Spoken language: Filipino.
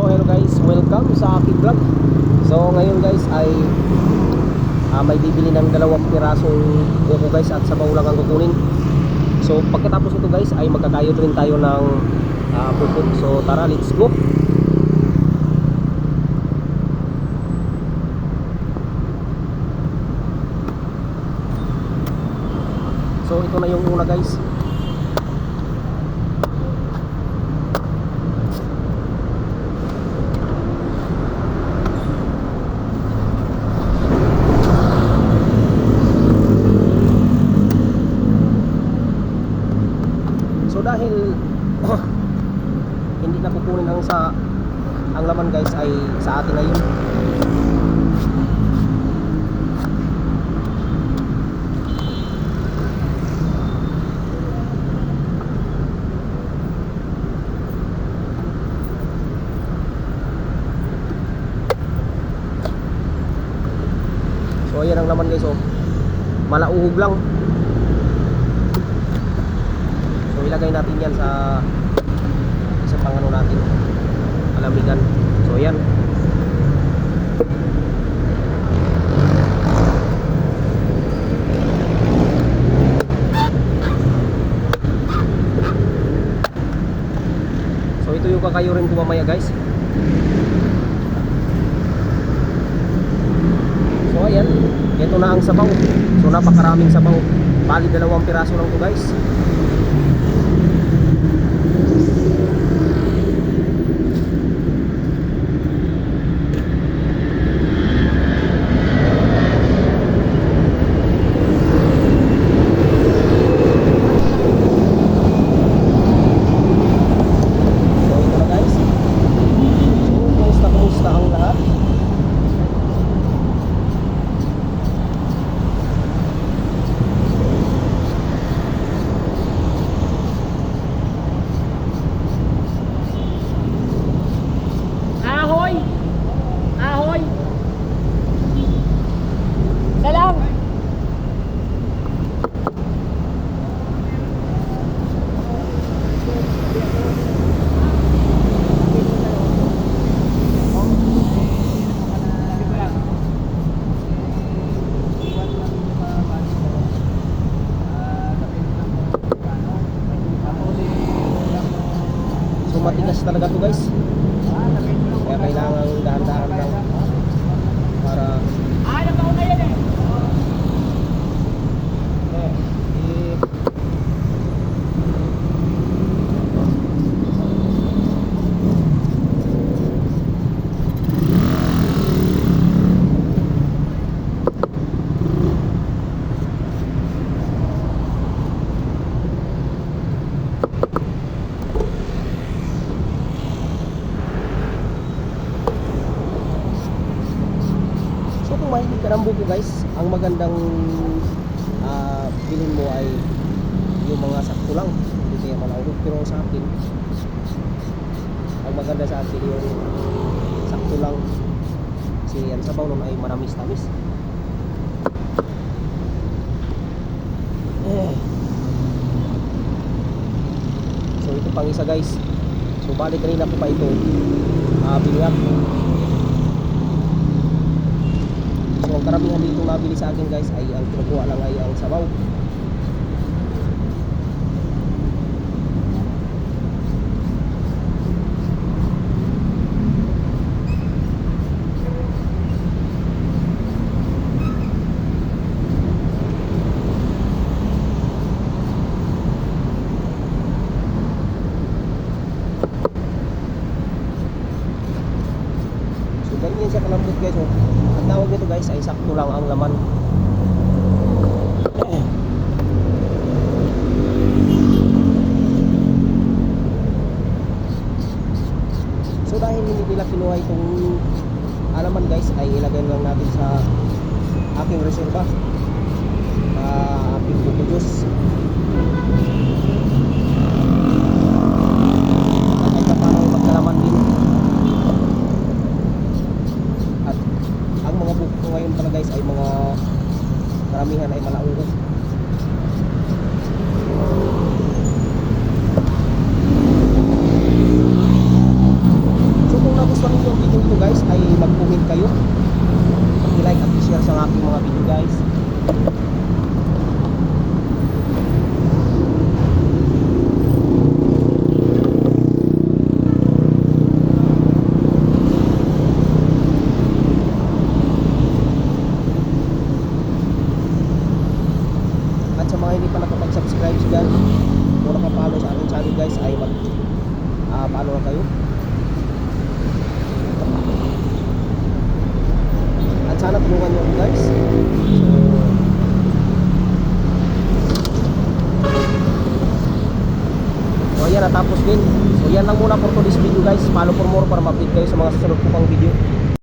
So hello guys, welcome sa aking vlog. So ngayon guys ay may bibili ng 2 pirasong buko guys at sabaw lang ang kukunin. So pagkatapos nito guys ay magkakayod rin tayo ng pupot. So tara, let's go. So ito na yung una guys. So dahil hindi na kukunin ang laman guys ay sa atin ngayon. So ayan ang laman guys, oh. Malauhog lang. So ilagay natin yan sa isang pangano natin, alamigan. So ayan. So ito yung kakayurin ko mamaya guys. So ayan, ito na ang sabaw. So napakaraming sabaw. Bali 2 piraso lang to guys. Matigas talaga to guys, kaya kailangan dahan-dahan lang para nagkaon na yan eh. Mahilig ka ng buko guys, ang magandang bilhin mo ay yung mga sakto lang, hindi kaya malauhog. Pero sa akin, ang maganda sa akin yung sakto lang, kasi yan sabaw nun ay maramis-tamis. So ito pang isa guys. So balik kanina ko pa ito biniyag. So ang karamihan dito nabili sa akin guys ay ang kinukuha lang ay ang sabaw. So ganyan siya kalambot guys, oh. Ang tawag nito guys ay sakto lang ang laman. So dahil hindi nila kinuha itong alaman guys, ay ilagay lang natin sa aking reserva, aking buko juice. At ay kapanaw magkalaman din. At ang mga buko ngayon pala guys ay mga karamihan ay malauhog. So kung nagustuhan sa mga hindi pa nakapag-subscribe dyan o nakapalo sa ating channel guys ay mag paano na kayo. At sana tulungan nyo ako guys. So ayan, natapos din. So yan lang muna for today's video guys. Follow for more para ma-update kayo sa mga susunod ko pang video.